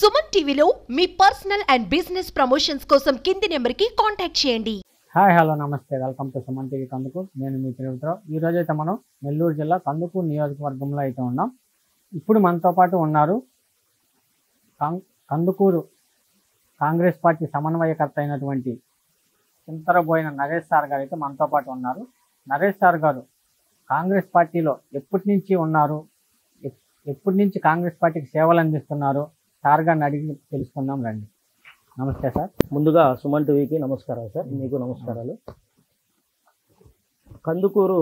సుమన్ టీవీలో మీ personal and business promotions కోసం కింది నెంబర్కి కాంటాక్ట్ చేయండి. హాయ్ హలో నమస్తే, welcome to Suman TV Kandukur. నేను మీ తిరుపతిరావు. ఈరోజు అయితే మనం నెల్లూరు జిల్లా కందుకూరు నియోజకవర్గంలో అయితే ఉన్నాం. ఇప్పుడు మనతో పాటు ఉన్నారు కందుకూరు కాంగ్రెస్ పార్టీ సమన్వయకర్త అయినటువంటి చింతరబోయిన నరేష్ సార్ గారు అయితే మనతో పాటు ఉన్నారు. నరేష్ సార్ గారు కాంగ్రెస్ పార్టీలో ఎప్పటి నుంచి ఉన్నారు, ఎప్పటి నుంచి కాంగ్రెస్ పార్టీకి సేవలు అందిస్తున్నారు, సార్ గారిని అడిగి తెలుసుకుందాం రండి. నమస్తే సార్. ముందుగా సుమన్ టీవీకి నమస్కారం సార్. మీకు నమస్కారాలు. కందుకూరు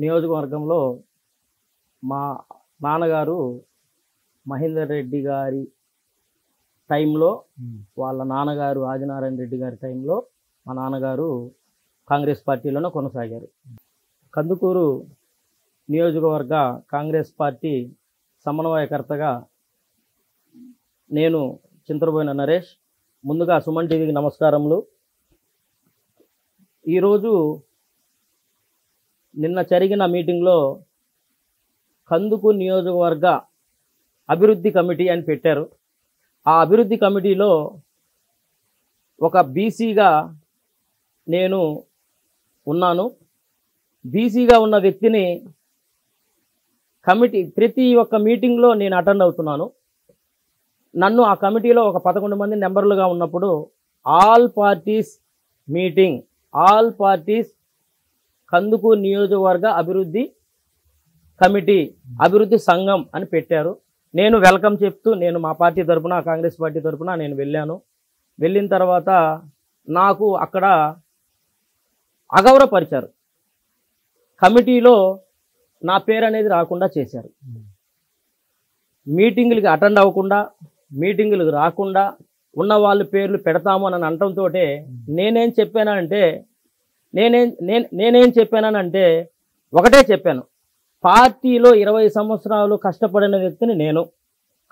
నియోజకవర్గంలో మా నాన్నగారు మహేందర్ రెడ్డి గారి టైంలో, వాళ్ళ నాన్నగారు ఆదినారాయణ రెడ్డి గారి టైంలో మా నాన్నగారు కాంగ్రెస్ పార్టీలోనే కొనసాగారు. కందుకూరు నియోజకవర్గ కాంగ్రెస్ పార్టీ సమన్వయకర్తగా నేను చింతరబోయిన నరేష్. ముందుగా సుమన్ టీవీకి నమస్కారములు. ఈరోజు నిన్న జరిగిన మీటింగ్లో కందుకూరు నియోజకవర్గ అభివృద్ధి కమిటీ అని పెట్టారు. ఆ అభివృద్ధి కమిటీలో ఒక బీసీగా నేను ఉన్నాను. బీసీగా ఉన్న వ్యక్తిని కమిటీ ప్రతి ఒక్క మీటింగ్లో నేను అటెండ్ అవుతున్నాను. నన్ను ఆ కమిటీలో ఒక 11 మంది మెంబర్లుగా ఉన్నప్పుడు all parties meeting, all parties Kandukur నియోజకవర్గ అభివృద్ధి కమిటీ, అభివృద్ధి సంఘం అని పెట్టారు. నేను వెల్కమ్ చెప్తూ నేను మా పార్టీ తరఫున, కాంగ్రెస్ పార్టీ తరఫున నేను వెళ్ళాను. వెళ్ళిన తర్వాత నాకు అక్కడ అగౌరవపరిచారు. కమిటీలో నా పేరు అనేది రాకుండా చేశారు. మీటింగులకి అటెండ్ అవ్వకుండా, మీటింగులకు రాకుండా ఉన్న వాళ్ళ పేర్లు పెడతాము అని అనటంతో నేనేం చెప్పానంటే ఒకటే చెప్పాను. పార్టీలో 20 సంవత్సరాలు కష్టపడిన వ్యక్తిని నేను.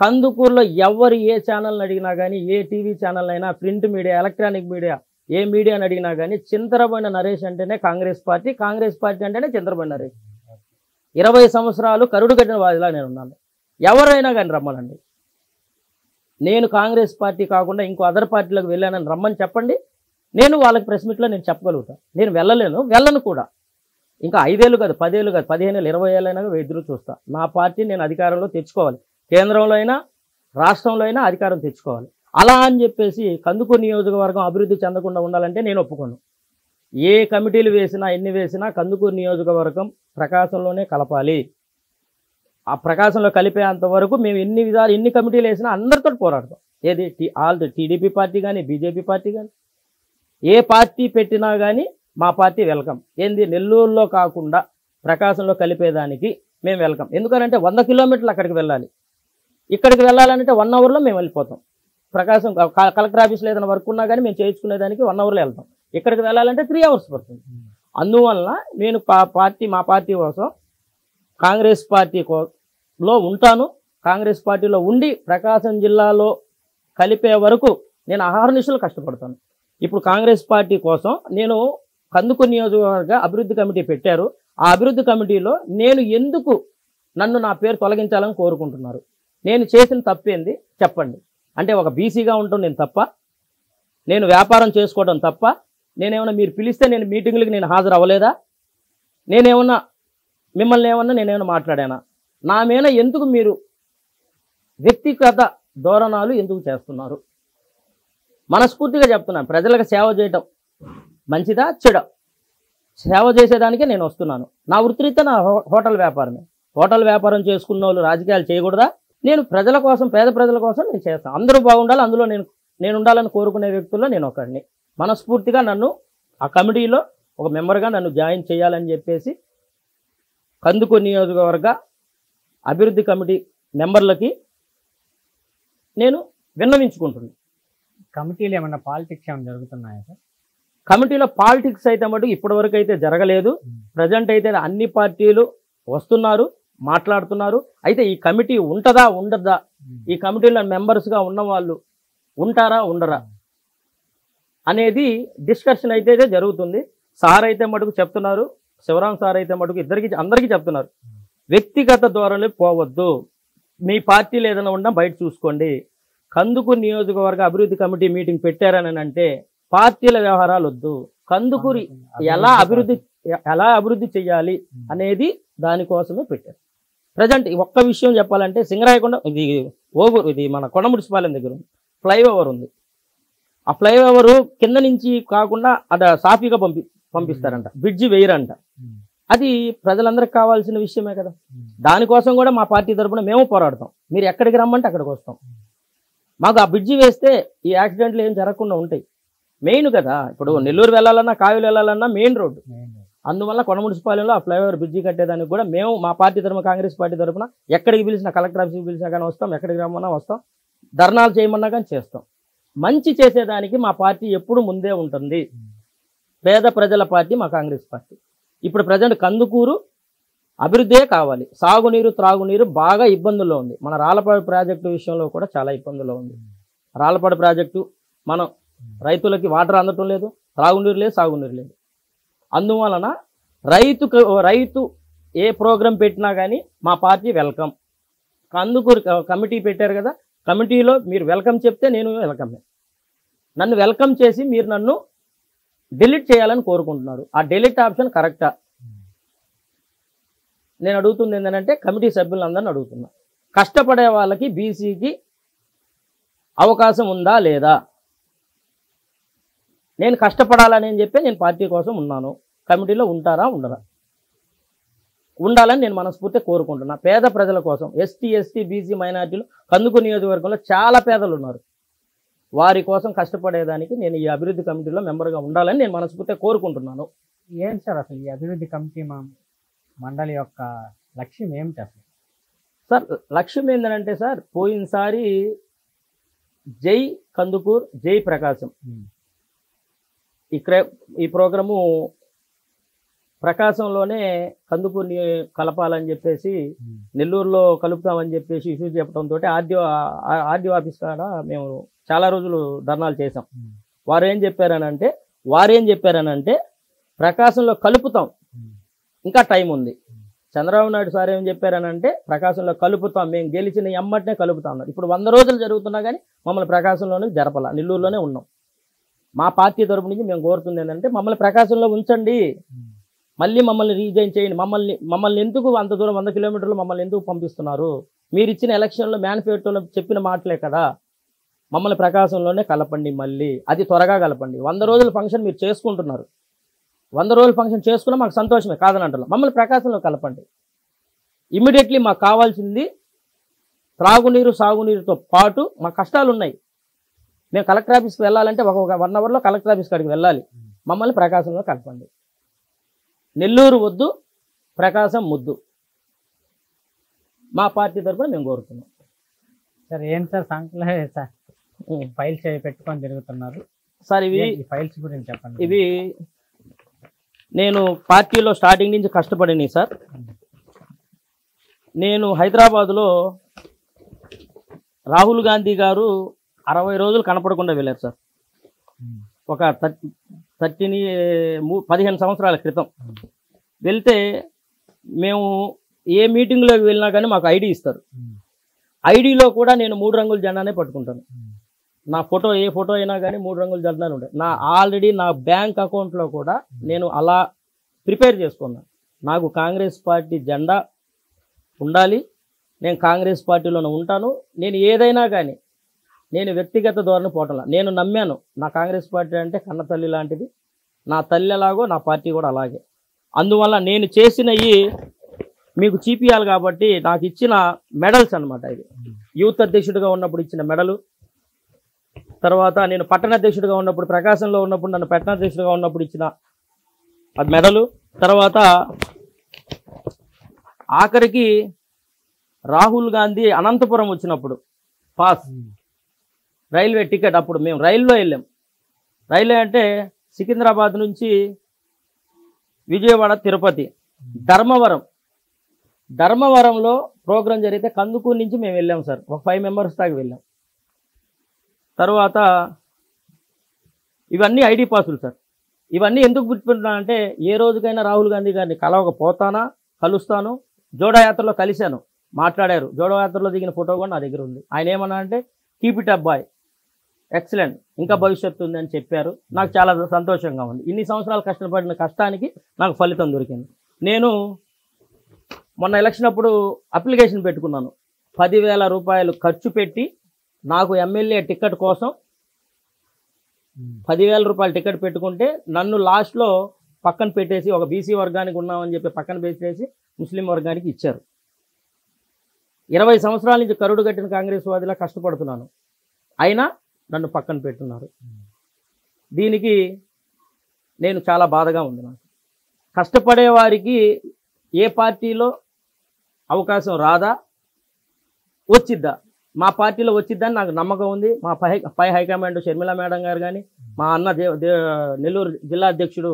కందుకూరులో ఎవరు ఏ ఛానల్ని అడిగినా కానీ, ఏ టీవీ ఛానల్ అయినా, ప్రింట్ మీడియా, ఎలక్ట్రానిక్ మీడియా, ఏ మీడియాని అడిగినా కానీ చింతరబోయిన నరేష్ అంటేనే కాంగ్రెస్ పార్టీ, కాంగ్రెస్ పార్టీ అంటేనే చింతరబోయిన నరేష్. 20 సంవత్సరాలు కరుడు కట్టిన వాదిలా నేను ఉన్నాను. ఎవరైనా కానీ రమ్మనండి. నేను కాంగ్రెస్ పార్టీ కాకుండా ఇంకో అదర్ పార్టీలకు వెళ్ళానని రమ్మని చెప్పండి. నేను వాళ్ళకి ప్రెస్ మీట్లో నేను చెప్పగలుగుతాను. నేను వెళ్ళను కూడా. ఇంకా 5 ఏళ్ళు కాదు, 10 ఏళ్ళు కాదు, 15 ఏళ్ళు, 20 ఏళ్ళైనా ఎదురు చూస్తా. నా పార్టీ నేను అధికారంలో తెచ్చుకోవాలి. కేంద్రంలో అయినా రాష్ట్రంలో అయినా అధికారం తెచ్చుకోవాలి. అలా అని చెప్పేసి కందుకూరు నియోజకవర్గం అభివృద్ధి చెందకుండా ఉండాలంటే నేను ఒప్పుకోను. ఏ కమిటీలు వేసినా, ఎన్ని వేసినా కందుకూరు నియోజకవర్గం ప్రకాశంలోనే కలపాలి. ఆ ప్రకాశంలో కలిపేంత వరకు మేము ఎన్ని కమిటీలు వేసినా అందరితో పోరాడతాం. ఏది టీడీపీ పార్టీ కానీ, బీజేపీ పార్టీ కానీ, ఏ పార్టీ పెట్టినా కానీ మా పార్టీ వెల్కమ్. ఏంది నెల్లూరులో కాకుండా ప్రకాశంలో కలిపేదానికి మేము వెల్కమ్. ఎందుకనంటే 100 కిలోమీటర్లు అక్కడికి వెళ్ళాలి. ఇక్కడికి వెళ్ళాలంటే 1 అవర్లో మేము వెళ్ళిపోతాం. ప్రకాశం కలెక్టర్ ఆఫీస్లో ఏదైనా వర్క్ ఉన్నా కానీ మేము చేయించుకునేదానికి 1 అవర్లో వెళ్తాం. ఇక్కడికి వెళ్ళాలంటే 3 అవర్స్ పడుతుంది. అందువల్ల నేను మా పార్టీ కోసం కాంగ్రెస్ పార్టీలో ఉంటాను. కాంగ్రెస్ పార్టీలో ఉండి ప్రకాశం జిల్లాలో కలిపే వరకు నేను అహర్నిశలు కష్టపడతాను. ఇప్పుడు కాంగ్రెస్ పార్టీ కోసం నేను కందుకూరు నియోజకవర్గ అభివృద్ధి కమిటీ పెట్టారు. ఆ అభివృద్ధి కమిటీలో నేను ఎందుకు నా పేరు తొలగించాలని కోరుకుంటున్నారు? నేను చేసిన తప్పేంది చెప్పండి. అంటే ఒక బీసీగా ఉండటం నేను తప్ప, నేను వ్యాపారం చేసుకోవడం తప్ప, నేనేమన్నా మీరు పిలిస్తే నేను మీటింగులకి నేను హాజరు అవ్వలేదా? మిమ్మల్ని నేనేమన్నా మాట్లాడానా? నా మీద ఎందుకు మీరు వ్యక్తిగత ధోరణాలు ఎందుకు చేస్తున్నారు? మనస్ఫూర్తిగా చెప్తున్నాను. ప్రజలకు సేవ చేయటం మంచిదా చెడా? సేవ చేసేదానికే నేను వస్తున్నాను. నా వృత్తిరీత్యా నా హోటల్ వ్యాపారమే. హోటల్ వ్యాపారం చేసుకున్న వాళ్ళు రాజకీయాలు చేయకూడదా? నేను ప్రజల కోసం, పేద ప్రజల కోసం నేను చేస్తాను. అందరూ బాగుండాలి, అందులో నేను ఉండాలని కోరుకునే వ్యక్తుల్లో నేను ఒకడిని. మనస్ఫూర్తిగా నన్ను ఆ కమిటీలో ఒక మెంబర్గా నన్ను జాయిన్ చేయాలని చెప్పేసి కందుకూరు నియోజకవర్గ అభివృద్ధి కమిటీ మెంబర్లకి నేను విన్నవించుకుంటున్నాను. కమిటీలో ఏమన్నా పాలిటిక్స్ ఏమైనా జరుగుతున్నాయా సార్? కమిటీలో పాలిటిక్స్ అయితే మటుకు ఇప్పటివరకు అయితే జరగలేదు. ప్రజెంట్ అయితే అన్ని పార్టీలు వస్తున్నారు, మాట్లాడుతున్నారు. అయితే ఈ కమిటీ ఉంటుందా ఉండదా, ఈ కమిటీలో మెంబర్స్గా ఉన్న వాళ్ళు ఉంటారా ఉండరా అనేది డిస్కషన్ అయితే జరుగుతుంది. సార్ అయితే మటుకు చెప్తున్నారు, శివరాం సార్ అయితే మటుకు అందరికీ చెప్తున్నారు, వ్యక్తిగత ధోరణి పోవద్దు, మీ పార్టీలో ఏదైనా ఉన్నా బయట చూసుకోండి, కందుకూరు నియోజకవర్గ అభివృద్ధి కమిటీ మీటింగ్ పెట్టారని అంటే పార్టీల వ్యవహారాలు వద్దు, కందుకూరు ఎలా అభివృద్ధి చేయాలి అనేది దానికోసమే పెట్టారు. ప్రజెంట్ ఒక్క విషయం చెప్పాలంటే సింగరాయకొండ ఇది మన కొండ మున్సిపాలిటీ దగ్గర ఉంది, ఫ్లైఓవర్ ఉంది. ఆ ఫ్లైఓవర్ కింద నుంచి కాకుండా అక్కడ సాఫీగా పంపిస్తారంట, బ్రిడ్జి వేయరంట. అది ప్రజలందరికీ కావాల్సిన విషయమే కదా. దానికోసం కూడా మా పార్టీ తరఫున మేము పోరాడతాం. మీరు ఎక్కడికి రమ్మంటే అక్కడికి వస్తాం. మాకు ఆ బ్రిడ్జి వేస్తే ఈ యాక్సిడెంట్లు ఏం జరగకుండా ఉంటాయి. మెయిన్ కదా, ఇప్పుడు నెల్లూరు వెళ్ళాలన్నా కావిలి వెళ్ళాలన్నా మెయిన్ రోడ్డు. అందువల్ల కొండ మున్సిపాలిటీలో ఆ ఫ్లైఓవర్ బ్రిడ్జి కట్టేదానికి కూడా మేము మా పార్టీ తరఫున, కాంగ్రెస్ పార్టీ తరఫున ఎక్కడికి పిలిచినా, కలెక్టర్ ఆఫీస్కి పిలిచినా కానీ వస్తాం, ఎక్కడికి రమ్మన్నా వస్తాం, ధర్నాలు చేయమన్నా కానీ చేస్తాం. మంచి చేసేదానికి మా పార్టీ ఎప్పుడు ముందే ఉంటుంది. పేద ప్రజల పార్టీ మా కాంగ్రెస్ పార్టీ. ఇప్పుడు ప్రజెంట్ కందుకూరు అభివృద్ధే కావాలి. సాగునీరు, త్రాగునీరు బాగా ఇబ్బందుల్లో ఉంది. మన రాళ్లపాడు ప్రాజెక్టు విషయంలో కూడా చాలా ఇబ్బందుల్లో ఉంది. రాళ్లపాడు ప్రాజెక్టు మనం రైతులకి వాటర్ అందటం లేదు, త్రాగునీరు లేదు, సాగునీరు లేదు. అందువలన రైతు ఏ ప్రోగ్రాం పెట్టినా కానీ మా పార్టీ వెల్కమ్. కందుకూరు కమిటీ పెట్టారు కదా, కమిటీలో మీరు వెల్కమ్ చెప్తే నేను వెల్కమే. నన్ను వెల్కమ్ చేసి మీరు నన్ను డిలీట్ చేయాలని కోరుకుంటున్నారు. ఆ డిలీట్ ఆప్షన్ కరెక్టా? నేను అడుగుతుంది ఏంటంటే కమిటీ సభ్యులందరినీ అడుగుతున్నా, కష్టపడే వాళ్ళకి బీసీకి అవకాశం ఉందా లేదా? నేను కష్టపడాలని చెప్పి నేను పార్టీ కోసం ఉన్నాను. కమిటీలో ఉంటారా ఉండరా? ఉండాలని నేను మనస్ఫూర్తిగా కోరుకుంటున్నా. పేద ప్రజల కోసం, ఎస్టీ, బీసీ, మైనార్టీలు కందుకూరు నియోజకవర్గంలో చాలా పేదలు ఉన్నారు. వారి కోసం కష్టపడేదానికి నేను ఈ అభివృద్ధి కమిటీలో మెంబర్గా ఉండాలని నేను మనస్ఫూర్తిగా కోరుకుంటున్నాను. ఏంటి సార్ అసలు ఈ అభివృద్ధి కమిటీ మండలి యొక్క లక్ష్యం ఏమిటి అసలు? సార్ లక్ష్యం ఏంటంటే సార్, పోయినసారి జై కందుకూరు జై ప్రకాశం ఈ ప్రోగ్రాము ప్రకాశంలోనే కందుకూరుని కలపాలని చెప్పేసి, నెల్లూరులో కలుపుతామని చెప్పేసి ఇష్యూ చెప్పడంతో ఆర్డీఓ ఆఫీస్ కాడ మేము చాలా రోజులు ధర్నాలు చేసాం. వారేం చెప్పారనంటే ప్రకాశంలో కలుపుతాం, ఇంకా టైం ఉంది. చంద్రబాబు నాయుడు సార్ ఏం చెప్పారనంటే ప్రకాశంలో కలుపుతాం, మేము గెలిచిన ఎమ్మటనే కలుపుతాం అన్నారు. ఇప్పుడు 100 రోజులు జరుగుతున్నా కానీ మమ్మల్ని ప్రకాశంలోనే జరపాల, నెల్లూరులోనే ఉన్నాం. మా పార్టీ తరపు నుంచి మేము కోరుతుంది ఏంటంటే మమ్మల్ని ప్రకాశంలో ఉంచండి, మళ్ళీ మమ్మల్ని రీజైన్ చేయండి. మమ్మల్ని ఎందుకు అంత దూరం 100 కిలోమీటర్లు మమ్మల్ని ఎందుకు పంపిస్తున్నారు? మీరు ఇచ్చిన ఎలక్షన్లో మేనిఫెస్టోలో చెప్పిన మాటలే కదా, మమ్మల్ని ప్రకాశంలోనే కలపండి, మళ్ళీ అది త్వరగా కలపండి. 100 రోజుల ఫంక్షన్ మీరు చేసుకుంటున్నారు, 100 రోజుల ఫంక్షన్ చేసుకున్నా మాకు సంతోషమే, కాదని అంటున్నాం. మమ్మల్ని ప్రకాశంలో కలపండి. ఇమ్మీడియట్లీ మాకు కావాల్సింది త్రాగునీరు, సాగునీరుతో పాటు మా కష్టాలు ఉన్నాయి. మేము కలెక్టర్ ఆఫీస్కి వెళ్ళాలంటే ఒక 1 అవర్లో కలెక్టర్ ఆఫీస్ కాడికి వెళ్ళాలి. మమ్మల్ని ప్రకాశంలో కలపండి. నెల్లూరు వద్దు, ప్రకాశం ముద్దు. మా పార్టీ తరఫున మేము కోరుతున్నాం. సార్ ఏంటి సార్ సంఖ్యలో సార్ ఫైల్స్ పెట్టుకొని తిరుగుతున్నారు సార్? ఇవి ఫైల్స్ గురించి చెప్పండి. ఇవి నేను పార్టీలో స్టార్టింగ్ నుంచి కష్టపడినాయి సార్. నేను హైదరాబాదులో రాహుల్ గాంధీ గారు 60 రోజులు కనపడకుండా వెళ్ళారు సార్. ఒక 15 సంవత్సరాల క్రితం వెళ్తే మేము ఏ మీటింగ్లోకి వెళ్ళినా కానీ మాకు ఐడి ఇస్తారు. ఐడిలో కూడా నేను 3 రంగుల జెండానే పట్టుకుంటాను. నా ఫోటో ఏ ఫోటో అయినా కానీ 3 రంగుల జెండానే ఉంటాయి. ఆల్రెడీ నా బ్యాంక్ అకౌంట్లో కూడా నేను అలా ప్రిపేర్ చేసుకున్నాను. నాకు కాంగ్రెస్ పార్టీ జెండా ఉండాలి, నేను కాంగ్రెస్ పార్టీలోనే ఉంటాను. నేను ఏదైనా కానీ నేను వ్యక్తిగత ధోరణి పోవటంలా. నేను నమ్మాను నా కాంగ్రెస్ పార్టీ అంటే కన్న తల్లి లాంటిది, నా తల్లి ఎలాగో నా పార్టీ కూడా అలాగే. అందువల్ల నేను చేసినవి మీకు చూపియాలి కాబట్టి నాకు ఇచ్చిన మెడల్స్ అనమాట. ఇది యూత్ అధ్యక్షుడిగా ఉన్నప్పుడు ఇచ్చిన మెడలు, తర్వాత నేను పట్టణ అధ్యక్షుడిగా ఉన్నప్పుడు, ప్రకాశంలో ఉన్నప్పుడు నన్ను పట్టణాధ్యక్షుడిగా ఉన్నప్పుడు ఇచ్చిన అది మెడలు, తర్వాత ఆఖరికి రాహుల్ గాంధీ అనంతపురం వచ్చినప్పుడు పాస్ రైల్వే టికెట్, అప్పుడు మేము రైల్లో వెళ్ళాం. రైల్వే అంటే సికింద్రాబాద్ నుంచి విజయవాడ, తిరుపతి, ధర్మవరంలో ప్రోగ్రాం జరిగితే కందుకూరు నుంచి మేము వెళ్ళాం సార్. ఒక 5 మెంబర్స్ దాకా వెళ్ళాం. తర్వాత ఇవన్నీ ఐడి పాసులు సార్. ఇవన్నీ ఎందుకు గుర్తుపెట్టుకున్నానంటే ఏ రోజుకైనా రాహుల్ గాంధీ గారిని కలుస్తాను. జోడో యాత్రలో కలిశాను, మాట్లాడారు. జోడో యాత్రలో దిగిన ఫోటో కూడా నా దగ్గర ఉంది. ఆయన ఏమన్నా అంటే keep it up boy, excellent, ఇంకా భవిష్యత్తు ఉంది అని చెప్పారు. నాకు చాలా సంతోషంగా ఉంది. ఇన్ని సంవత్సరాలు కష్టపడిన కష్టానికి నాకు ఫలితం దొరికింది. నేను మొన్న ఎలక్షన్ అప్పుడు అప్లికేషన్ పెట్టుకున్నాను. 10,000 రూపాయలు ఖర్చు పెట్టి నాకు ఎమ్మెల్యే టికెట్ కోసం 10,000 రూపాయలు టికెట్ పెట్టుకుంటే నన్ను లాస్ట్లో పక్కన పెట్టేసి ఒక బీసీ వర్గానికి ఉన్నామని చెప్పి పక్కన పెట్టేసి ముస్లిం వర్గానికి ఇచ్చారు. 20 సంవత్సరాల నుంచి కరుడు కట్టిన కాంగ్రెస్ వాదిలా కష్టపడుతున్నాను, అయినా నన్ను పక్కన పెట్టున్నారు. దీనికి నేను చాలా బాధగా ఉంది. నాకు కష్టపడే వారికి ఏ పార్టీలో అవకాశం రాదా, వచ్చిద్దా? మా పార్టీలో వచ్చిద్దని నాకు నమ్మకం ఉంది. మా పై హైకమాండ్ షర్మిల మేడం గారు కానీ, మా అన్న నెల్లూరు జిల్లా అధ్యక్షుడు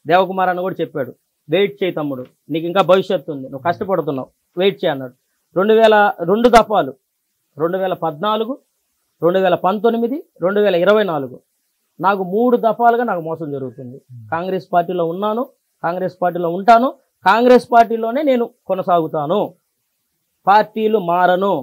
దేవకుమార్ అన్న కూడా చెప్పాడు, వెయిట్ చేయి తమ్ముడు, నీకు ఇంకా భవిష్యత్తు ఉంది, నువ్వు కష్టపడుతున్నావు, వెయిట్ చేయి అన్నాడు. 2 దఫాలు 2014, 2019, 2024 నాకు 3 దఫాలుగా నాకు మోసం జరుగుతుంది. కాంగ్రెస్ పార్టీలో ఉన్నాను, కాంగ్రెస్ పార్టీలో ఉంటాను, కాంగ్రెస్ పార్టీలోనే నేను కొనసాగుతాను, పార్టీలు మారను.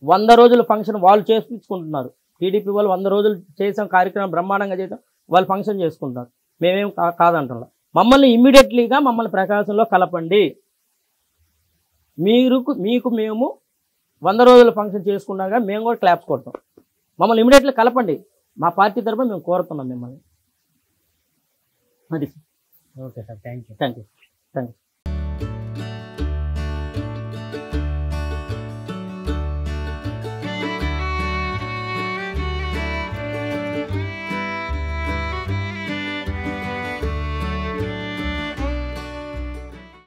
100 రోజుల ఫంక్షన్ వాళ్ళు చేసుకుంటున్నారు. టీడీపీ వాళ్ళు 100 రోజులు చేసాం, కార్యక్రమం బ్రహ్మాండంగా చేసాం, వాళ్ళు ఫంక్షన్ చేసుకుంటారు. మేమేం కాదంటున్నా. మమ్మల్ని ఇమ్మీడియట్లీగా మమ్మల్ని ప్రకాశంలో కలపండి. మీకు మేము 100 రోజుల ఫంక్షన్ చేసుకున్నాక మేము కూడా క్లాప్స్ కొడతాం. మమ్మల్ని ఇమ్మీడియట్లీ కలపండి. మా పార్టీ తరఫున మేము కోరుతున్నాం మిమ్మల్ని. అది. Okay sir, thank you. Thank you.